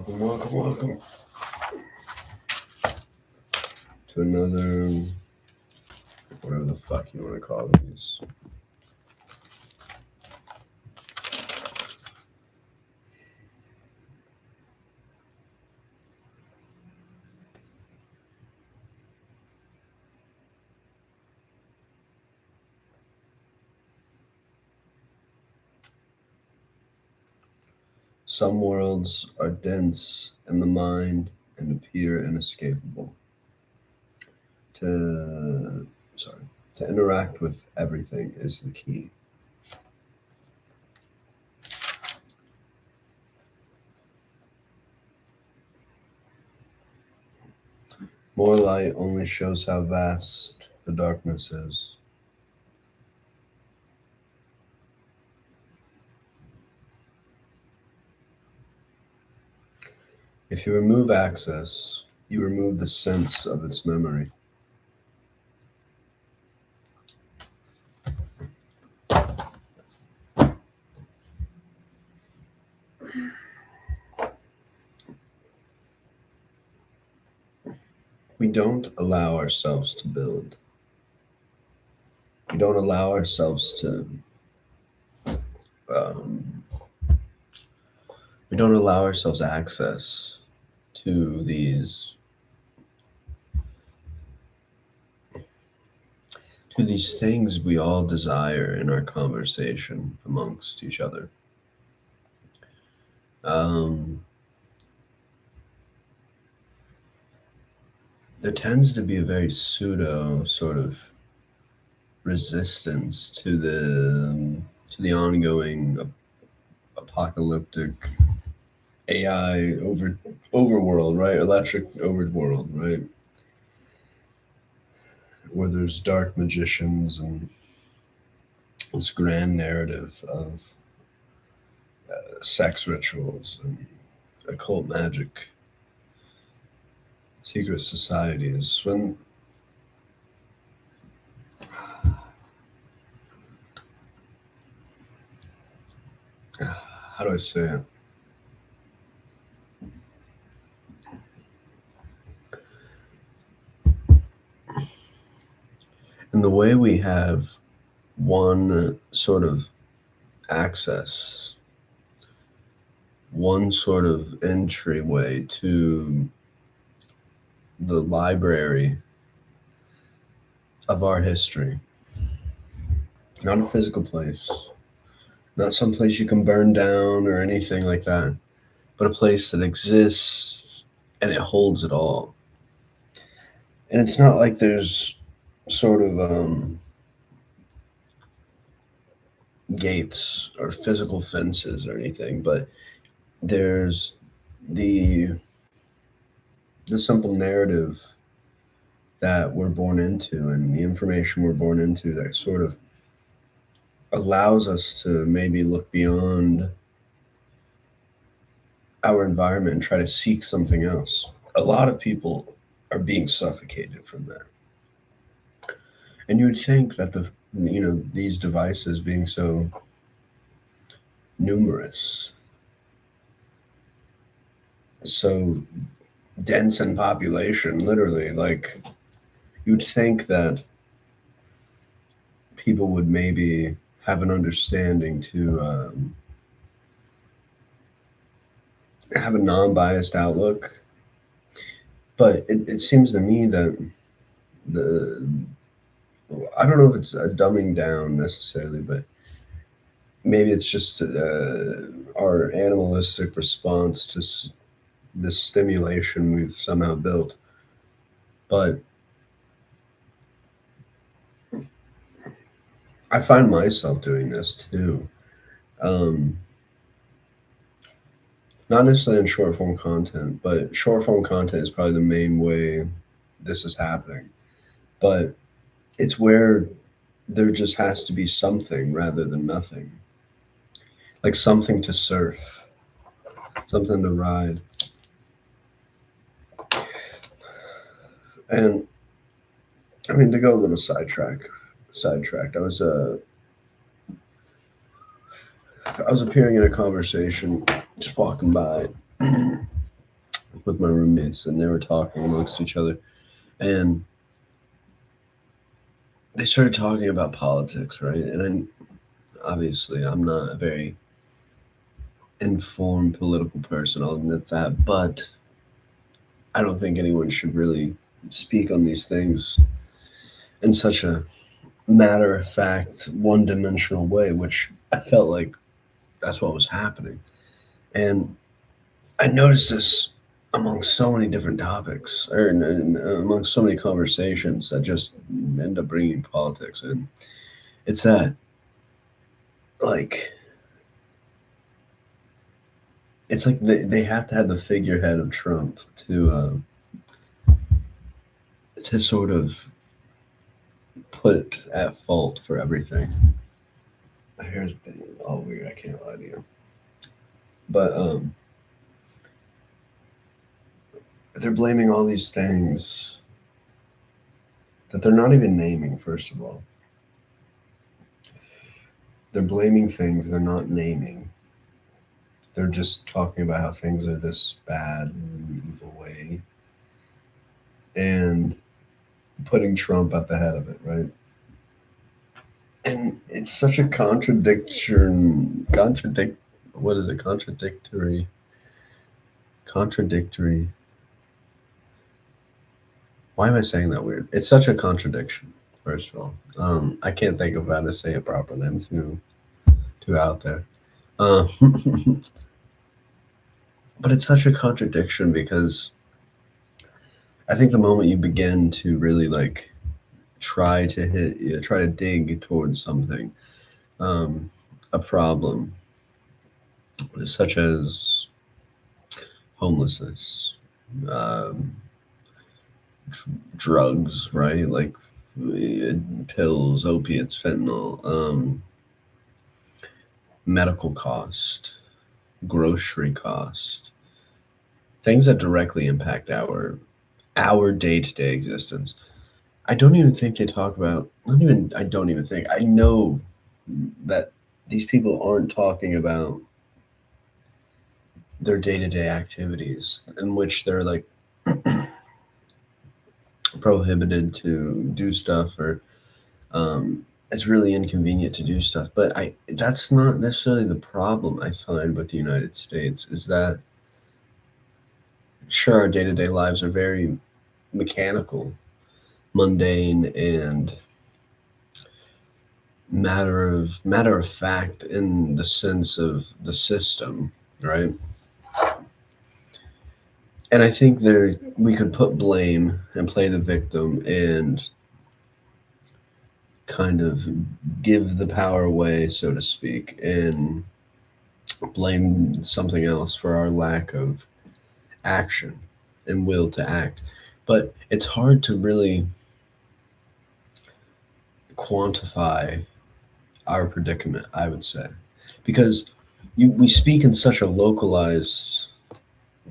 Welcome to another, whatever the fuck you want to call these. Some worlds are dense in the mind and appear inescapable. To interact with everything is the key. More light only shows how vast the darkness is. If you remove access, you remove the sense of its memory. We don't allow ourselves to build. We don't allow ourselves to we don't allow ourselves access to these things we all desire in our conversation amongst each other. There tends to be a very pseudo sort of resistance to the ongoing apocalyptic AI overworld, right? Electric overworld, right? Where there's dark magicians and this grand narrative of sex rituals and occult magic, secret societies. When how do I say it? In the way we have one sort of access, one sort of entryway to the library of our history. Not a physical place, not some place you can burn down or anything like that, but a place that exists and it holds it all. And it's not like there's sort of gates or physical fences or anything, but there's the simple narrative that we're born into and the information we're born into that sort of allows us to maybe look beyond our environment and try to seek something else. A lot of people are being suffocated from that. And you would think that these devices being so numerous, so dense in population, literally, like you'd think that people would maybe have an understanding to have a non-biased outlook. But it seems to me that I don't know if it's a dumbing down necessarily, but maybe it's just our animalistic response to this stimulation we've somehow built. But I find myself doing this too. Not necessarily in short form content, but short form content is probably the main way this is happening. But it's where there just has to be something rather than nothing. Like something to surf, something to ride. And I mean, to go a little sidetracked, I was appearing in a conversation, just walking by, with my roommates, and they were talking amongst each other, and they started talking about politics, right? And obviously, I'm not a very informed political person, I'll admit that, but I don't think anyone should really speak on these things in such a matter of fact, one dimensional way, which I felt like that's what was happening. And I noticed this among so many different topics, or among so many conversations that just end up bringing politics in. It's that, like, it's like they have to have the figurehead of Trump to sort of put at fault for everything. My hair's been all weird. I can't lie to you, but they're blaming all these things that they're not even naming. First of all, they're blaming things they're not naming. They're just talking about how things are this bad and evil way, and putting Trump at the head of it, right? And it's such a what is it, contradictory, why am I saying that weird? It's such a contradiction, first of all. I can't think of how to say it properly. I'm too out there. But it's such a contradiction because I think the moment you begin to really like try to dig towards something, a problem such as homelessness, um, drugs, right? Like pills, opiates, fentanyl, medical cost, grocery cost, things that directly impact our day-to-day existence. I don't even think they talk about, not even, I don't even think, I know that these people aren't talking about their day-to-day activities in which they're like prohibited to do stuff, or it's really inconvenient to do stuff. But I that's not necessarily the problem I find with the United States, is that sure, our day-to-day lives are very mechanical, mundane, and matter of fact in the sense of the system, right? And I think there we could put blame and play the victim and kind of give the power away, so to speak, and blame something else for our lack of action and will to act. But it's hard to really quantify our predicament, I would say, because we speak in such a localized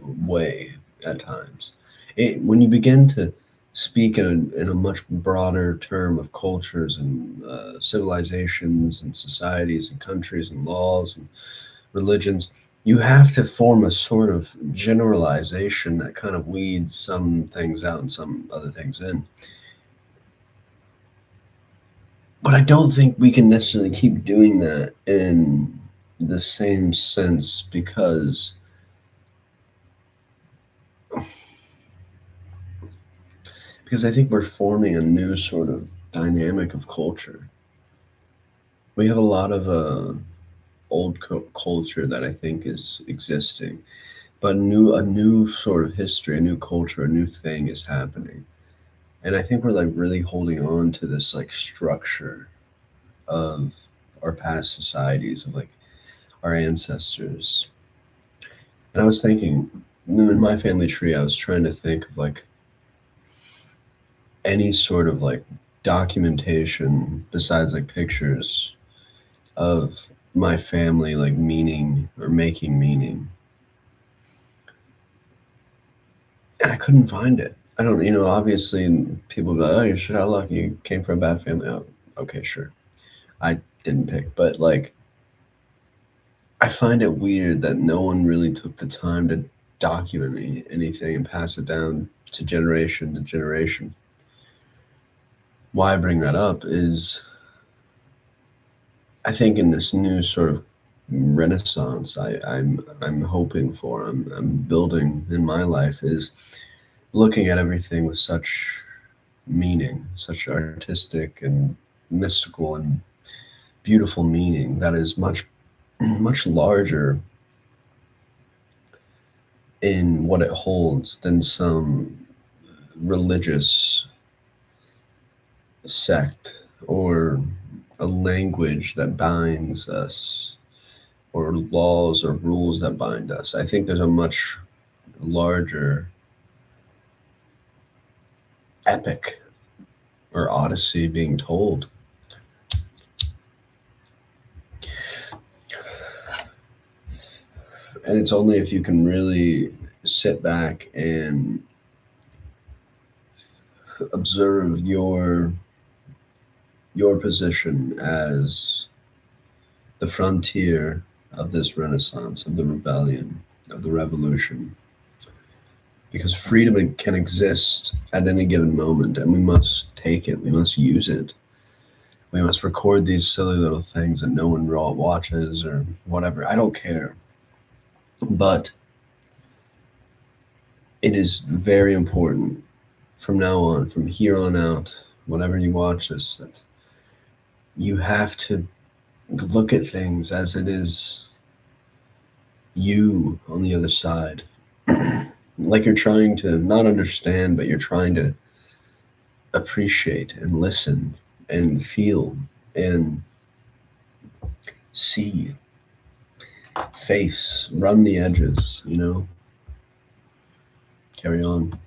way at times. When you begin to speak in a much broader term of cultures and civilizations and societies and countries and laws and religions, you have to form a sort of generalization that kind of weeds some things out and some other things in. But I don't think we can necessarily keep doing that in the same sense, because I think we're forming a new sort of dynamic of culture. We have a lot of old culture that I think is existing, but a new sort of history, a new culture, a new thing is happening. And I think we're like really holding on to this like structure of our past societies, of like our ancestors. And I was thinking, in my family tree, I was trying to think of like any sort of like documentation besides like pictures of my family, like meaning or making meaning. And I couldn't find it. I don't, obviously people go, oh, you're sure how lucky you came from a bad family. Oh, okay, sure. I didn't pick, but like, I find it weird that no one really took the time to document anything and pass it down to generation. Why I bring that up is I think in this new sort of renaissance I'm hoping for, I'm building in my life, is looking at everything with such meaning, such artistic and mystical and beautiful meaning that is much larger in what it holds than some religious sect or a language that binds us or laws or rules that bind us. I think there's a much larger epic or odyssey being told. And it's only if you can really sit back and observe your position as the frontier of this renaissance, of the rebellion, of the revolution. Because freedom can exist at any given moment, and we must take it, we must use it. We must record these silly little things that no one watches or whatever. I don't care. But it is very important from now on, from here on out, whenever you watch this, that you have to look at things as it is you on the other side. Like you're trying to not understand, but you're trying to appreciate and listen and feel and see, face, run the edges, carry on.